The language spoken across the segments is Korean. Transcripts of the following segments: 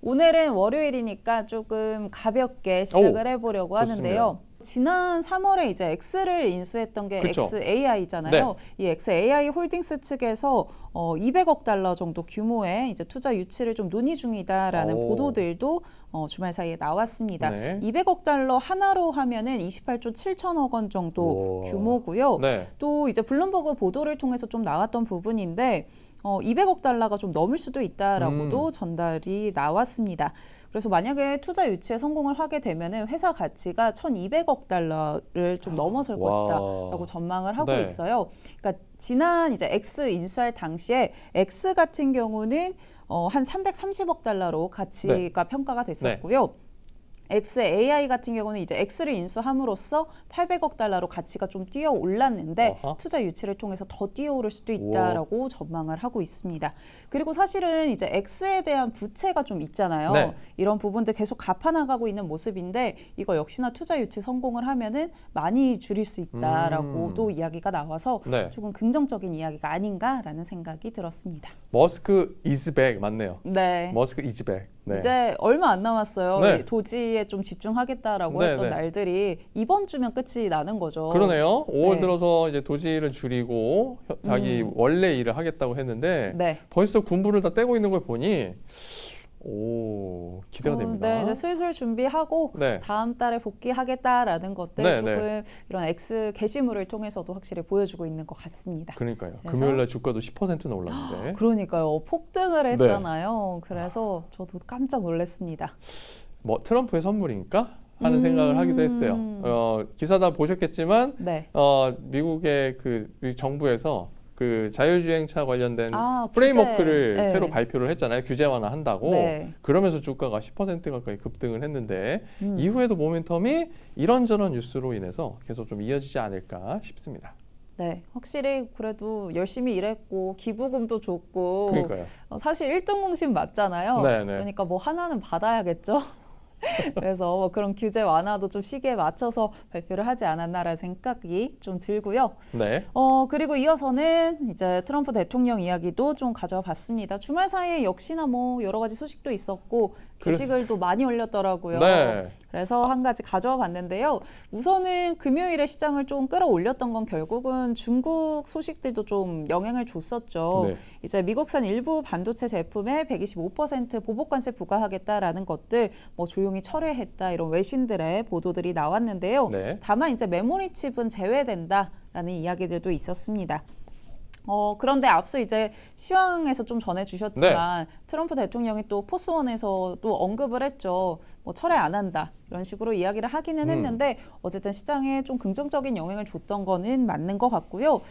오늘은 월요일이니까 조금 가볍게 시작을 해보려고 하는데요. 지난 3월에 이제 X를 인수했던 게 그쵸. XAI잖아요. 네. 이 XAI 홀딩스 측에서 200억 달러 정도 규모의 이제 투자 유치를 좀 논의 중이다라는 보도들도 주말 사이에 나왔습니다. 네. 200억 달러 하나로 하면은 28조 7천억 원 정도 규모고요. 네. 또 이제 블룸버그 보도를 통해서 좀 나왔던 부분인데 200억 달러가 좀 넘을 수도 있다라고도 전달이 나왔습니다. 그래서 만약에 투자 유치에 성공을 하게 되면은 회사 가치가 1,200억 달러를 좀 넘어설 것이다라고 전망을 하고 네. 있어요. 그러니까 지난 이제 X 인수할 당시에 X 같은 경우는 한 330억 달러로 가치가 평가가 됐었고요. XAI 같은 경우는 이제 X를 인수함으로써 800억 달러로 가치가 좀 뛰어 올랐는데 투자 유치를 통해서 더 뛰어오를 수도 있다라고 전망을 하고 있습니다. 그리고 사실은 이제 X에 대한 부채가 좀 있잖아요. 네. 이런 부분들 계속 갚아나가고 있는 모습인데 이거 역시나 투자 유치 성공을 하면은 많이 줄일 수 있다라고도 이야기가 나와서 네. 조금 긍정적인 이야기가 아닌가라는 생각이 들었습니다. 머스크 is back 맞네요. 네. 머스크 is back. 네. 이제 얼마 안 남았어요. 네. 도지에 좀 집중하겠다라고 네, 했던 네. 날들이 이번 주면 끝이 나는 거죠. 그러네요. 5월 네. 들어서 이제 도지를 줄이고 자기 원래 일을 하겠다고 했는데 네. 벌써 군부를 다 떼고 있는 걸 보니 기대가 됩니다. 네, 이제 슬슬 준비하고 네. 다음 달에 복귀하겠다라는 것들 네, 조금 네. 이런 X 게시물을 통해서도 확실히 보여주고 있는 것 같습니다. 그러니까요. 그래서- 금요일 날 주가도 10%나 올랐는데. 그러니까요. 폭등을 네. 했잖아요. 그래서 저도 깜짝 놀랐습니다. 뭐 트럼프의 선물인가 하는 생각을 하기도 했어요. 기사다 보셨겠지만 네. 미국의 그 정부에서 그 자율주행차 관련된 규제. 프레임워크를 네. 새로 발표를 했잖아요. 규제 완화한다고. 네. 그러면서 주가가 10% 가까이 급등을 했는데 이후에도 모멘텀이 이런저런 뉴스로 인해서 계속 좀 이어지지 않을까 싶습니다. 네, 확실히 그래도 열심히 일했고 기부금도 줬고 그러니까요. 사실 1등 공신 맞잖아요. 네, 네. 그러니까 뭐 하나는 받아야겠죠. 그래서 뭐 그런 규제 완화도 좀 시기에 맞춰서 발표를 하지 않았나라는 생각이 좀 들고요. 네. 그리고 이어서는 이제 트럼프 대통령 이야기도 좀 가져와 봤습니다. 주말 사이에 역시나 뭐 여러 가지 소식도 있었고 게시글도 많이 올렸더라고요. 네. 그래서 한 가지 가져와 봤는데요. 우선은 금요일에 시장을 좀 끌어올렸던 건 결국은 중국 소식들도 좀 영향을 줬었죠. 네. 이제 미국산 일부 반도체 제품에 125% 보복관세 부과하겠다라는 것들 뭐 조용히 철회했다 이런 외신들의 보도들이 나왔는데요. 네. 다만 이제 메모리 칩은 제외된다라는 이야기들도 있었습니다. 그런데 앞서 이제 시황에서 좀 전해주셨지만 트럼프 대통령이 또 포스원에서 또 언급을 했죠. 뭐 철회 안 한다 이런 식으로 이야기를 하기는 했는데 어쨌든 시장에 좀 긍정적인 영향을 줬던 거는 맞는 것 같고요.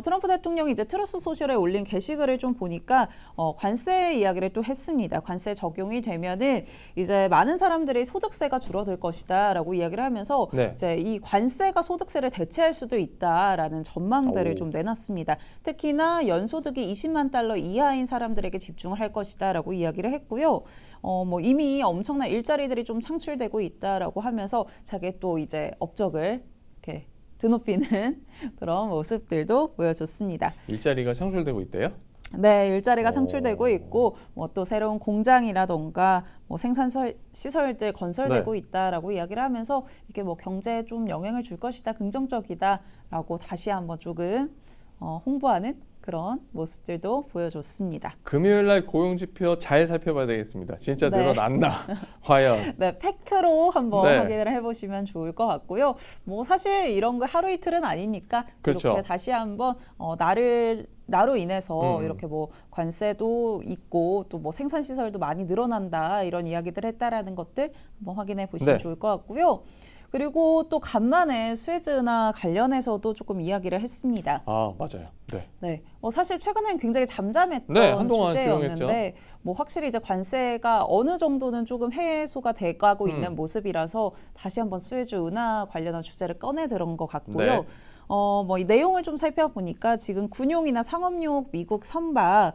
트럼프 대통령이 이제 트루스 소셜에 올린 게시글을 좀 보니까 관세 이야기를 또 했습니다. 관세 적용이 되면은 이제 많은 사람들이 소득세가 줄어들 것이다라고 이야기를 하면서 이제 이 관세가 소득세를 대체할 수도 있다라는 전망들을 좀 내놨습니다. 특히나 연소득이 20만 달러 이하인 사람들에게 집중을 할 것이다라고 이야기를 했고요. 뭐 이미 엄청난 일자리들이 좀 창출되고 있다라고 하면서 자기 또 이제 업적을 이렇게 드높이는 그런 모습들도 보여줬습니다. 일자리가 창출되고 있대요? 네, 일자리가 창출되고 있고 뭐 또 새로운 공장이라던가 뭐 생산 시설들 건설되고 있다라고 이야기를 하면서 이게 뭐 경제에 좀 영향을 줄 것이다, 긍정적이다라고 다시 한번 조금 홍보하는 그런 모습들도 보여줬습니다. 금요일 날 고용 지표 잘 살펴봐야 되겠습니다. 진짜 늘어났나 과연. 네, 팩트로 한번 확인을 해보시면 좋을 것 같고요. 뭐 사실 이런 거 하루 이틀은 아니니까 그렇죠. 이렇게 다시 한번 나로 인해서 이렇게 뭐 관세도 있고 또 뭐 생산 시설도 많이 늘어난다 이런 이야기들 했다라는 것들 한번 확인해 보시면 좋을 것 같고요. 그리고 또 간만에 수에즈 운하 관련해서도 조금 이야기를 했습니다. 맞아요. 네. 사실 최근엔 굉장히 잠잠했던 한동안 주제였는데 조용했죠. 뭐 확실히 이제 관세가 어느 정도는 조금 해소가 돼가고 있는 모습이라서 다시 한번 수에즈 운하 관련한 주제를 꺼내 들은 것 같고요. 뭐 이 내용을 좀 살펴보니까 지금 군용이나 상업용 미국 선박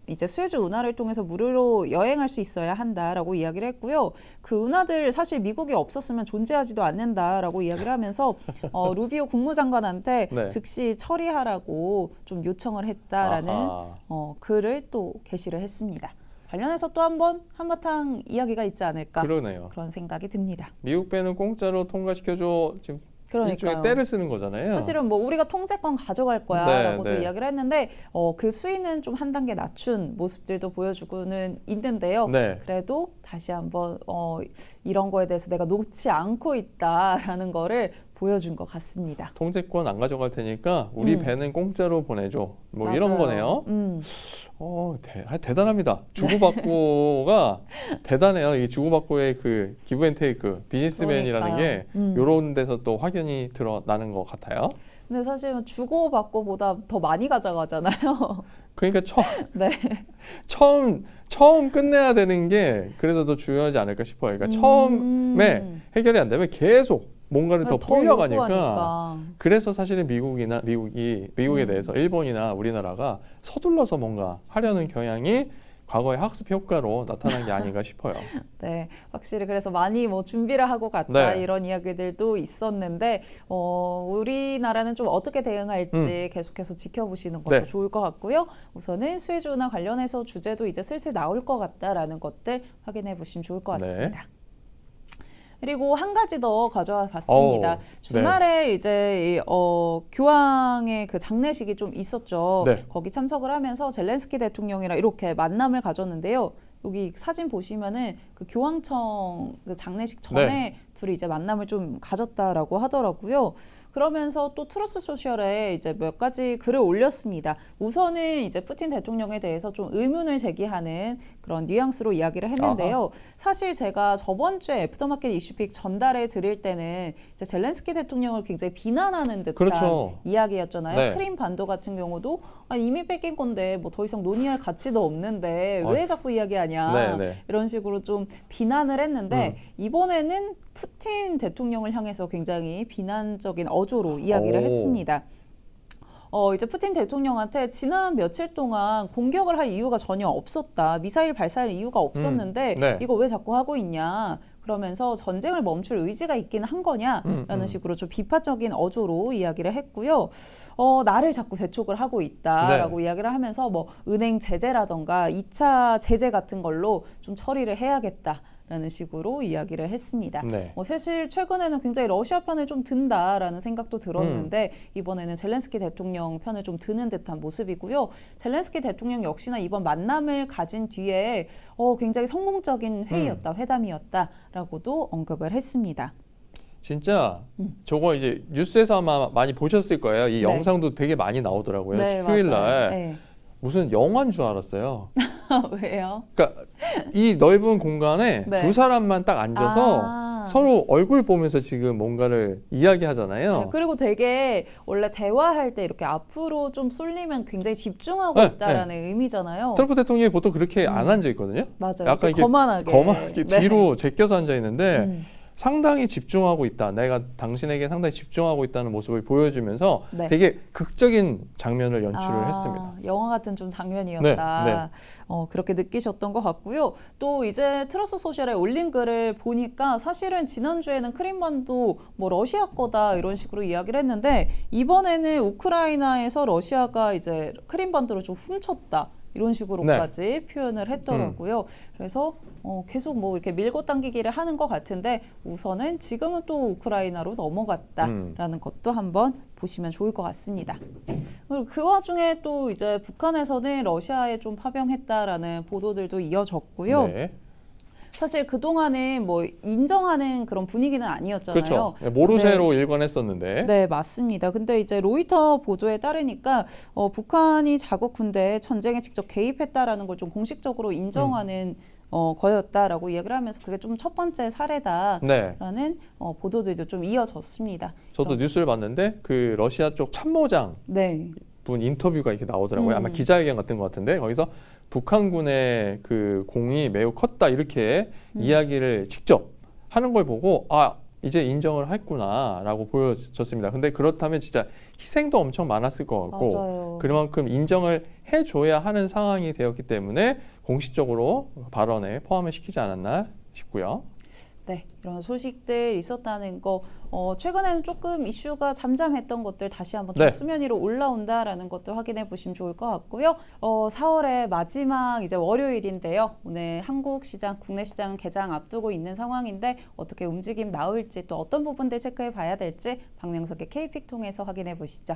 이제 수에즈 운하를 통해서 무료로 여행할 수 있어야 한다라고 이야기를 했고요. 그 운하들 사실 미국이 없었으면 존재하지도 않는다라고 이야기를 하면서 루비오 국무장관한테 즉시 처리하라고 좀 요청을 했다라는 글을 또 게시를 했습니다. 관련해서 또 한바탕 이야기가 있지 않을까 그러네요. 그런 생각이 듭니다. 미국 배는 공짜로 통과시켜줘. 지금 일종의 그러니까요. 때를 쓰는 거잖아요. 사실은 뭐 우리가 통제권 가져갈 거야라고도 네. 이야기를 했는데 그 수위는 좀 한 단계 낮춘 모습들도 보여주고는 있는데요. 네. 그래도 다시 한번 이런 거에 대해서 내가 놓지 않고 있다라는 거를 보여준 것 같습니다. 통제권 안 가져갈 테니까 우리 배는 공짜로 보내줘. 뭐 맞아요. 이런 거네요. 대단합니다. 주고받고가 대단해요. 이 주고받고의 그 기브앤테이크 비즈니스맨이라는 게 이런 데서 또 확연히 드러나는 것 같아요. 근데 사실은 주고받고보다 더 많이 가져가잖아요. 그러니까 네. 처음 끝내야 되는 게 그래서 더 중요하지 않을까 싶어요. 그러니까 처음에 해결이 안 되면 계속 뭔가를 더 풀려가니까. 요구하니까. 그래서 사실은 미국에 대해서 일본이나 우리나라가 서둘러서 뭔가 하려는 경향이 과거의 학습 효과로 나타난 게 아닌가 싶어요. 네, 확실히 그래서 많이 뭐 준비를 하고 갔다 네. 이런 이야기들도 있었는데 우리나라는 좀 어떻게 대응할지 계속해서 지켜보시는 것도 네. 좋을 것 같고요. 우선은 수혜주나 관련해서 주제도 이제 슬슬 나올 것 같다라는 것들 확인해 보시면 좋을 것 같습니다. 그리고 한 가지 더 가져와 봤습니다. 주말에 이제 교황의 그 장례식이 좀 있었죠. 네. 거기 참석을 하면서 젤렌스키 대통령이랑 이렇게 만남을 가졌는데요. 여기 사진 보시면은 그 교황청 그 장례식 전에 둘이 이제 만남을 좀 가졌다라고 하더라고요. 그러면서 또 트루스 소셜에 이제 몇 가지 글을 올렸습니다. 우선은 이제 푸틴 대통령에 대해서 좀 의문을 제기하는 그런 뉘앙스로 이야기를 했는데요. 아하. 사실 제가 저번 주에 애프터마켓 이슈픽 전달해 드릴 때는 이제 젤렌스키 대통령을 굉장히 비난하는 듯한 그렇죠. 이야기였잖아요. 네. 크림 반도 같은 경우도 이미 뺏긴 건데 뭐 더 이상 논의할 가치도 없는데 왜 자꾸 이야기하냐 이런 식으로 좀 비난을 했는데 이번에는 푸틴 대통령을 향해서 굉장히 비난적인 어조로 이야기를 했습니다. 이제 푸틴 대통령한테 지난 며칠 동안 공격을 할 이유가 전혀 없었다. 미사일 발사할 이유가 없었는데 네. 이거 왜 자꾸 하고 있냐. 그러면서 전쟁을 멈출 의지가 있긴 한 거냐라는 식으로 좀 비판적인 어조로 이야기를 했고요. 나를 자꾸 재촉을 하고 있다라고 이야기를 하면서 뭐 은행 제재라던가 2차 제재 같은 걸로 좀 처리를 해야겠다. 라는 식으로 이야기를 했습니다. 네. 사실 최근에는 굉장히 러시아 편을 좀 든다라는 생각도 들었는데 이번에는 젤렌스키 대통령 편을 좀 드는 듯한 모습이고요. 젤렌스키 대통령 역시나 이번 만남을 가진 뒤에 굉장히 성공적인 회의였다, 회담이었다라고도 언급을 했습니다. 진짜 저거 이제 뉴스에서 아마 많이 보셨을 거예요. 이 영상도 되게 많이 나오더라고요. 네, 휴일날 네. 무슨 영화인 줄 알았어요. 왜요? 그러니까 이 넓은 공간에 두 사람만 딱 앉아서 서로 얼굴 보면서 지금 뭔가를 이야기하잖아요. 네, 그리고 되게 원래 대화할 때 이렇게 앞으로 좀 쏠리면 굉장히 집중하고 있다라는 의미잖아요. 트럼프 대통령이 보통 그렇게 안 앉아 있거든요. 맞아요. 약간 이렇게 거만하게 뒤로 제껴서 앉아 있는데 상당히 집중하고 있다. 내가 당신에게 상당히 집중하고 있다는 모습을 보여주면서 되게 극적인 장면을 연출을 했습니다. 영화 같은 좀 장면이었다. 그렇게 느끼셨던 것 같고요. 또 이제 트러스 소셜에 올린 글을 보니까 사실은 지난주에는 크림반도 뭐 러시아 거다 이런 식으로 이야기를 했는데 이번에는 우크라이나에서 러시아가 이제 크림반도를 좀 훔쳤다. 이런 식으로까지 표현을 했더라고요. 그래서 계속 뭐 이렇게 밀고 당기기를 하는 것 같은데 우선은 지금은 또 우크라이나로 넘어갔다라는 것도 한번 보시면 좋을 것 같습니다. 그리고 그 와중에 또 이제 북한에서는 러시아에 좀 파병했다라는 보도들도 이어졌고요. 네. 사실 그동안은 뭐 인정하는 그런 분위기는 아니었잖아요. 그렇죠. 모르쇠로 일관했었는데. 네, 맞습니다. 근데 이제 로이터 보도에 따르니까 북한이 자국 군대에 전쟁에 직접 개입했다라는 걸 좀 공식적으로 인정하는 거였다라고 이야기를 하면서 그게 좀 첫 번째 사례다라는 보도들도 좀 이어졌습니다. 저도 뉴스를 봤는데 그 러시아 쪽 참모장 분 인터뷰가 이렇게 나오더라고요. 아마 기자회견 같은 것 같은데 거기서 북한군의 그 공이 매우 컸다 이렇게 이야기를 직접 하는 걸 보고 이제 인정을 했구나라고 보여졌습니다. 근데 그렇다면 진짜 희생도 엄청 많았을 것 같고 맞아요. 그만큼 인정을 해줘야 하는 상황이 되었기 때문에 공식적으로 발언에 포함을 시키지 않았나 싶고요. 네, 이런 소식들 있었다는 거, 최근에는 조금 이슈가 잠잠했던 것들 다시 한번 좀 네. 수면 위로 올라온다라는 것들 확인해 보시면 좋을 것 같고요. 4월의 마지막 이제 월요일인데요. 오늘 한국 시장, 국내 시장 개장 앞두고 있는 상황인데 어떻게 움직임 나올지 또 어떤 부분들 체크해 봐야 될지 박명석의 K픽 통해서 확인해 보시죠.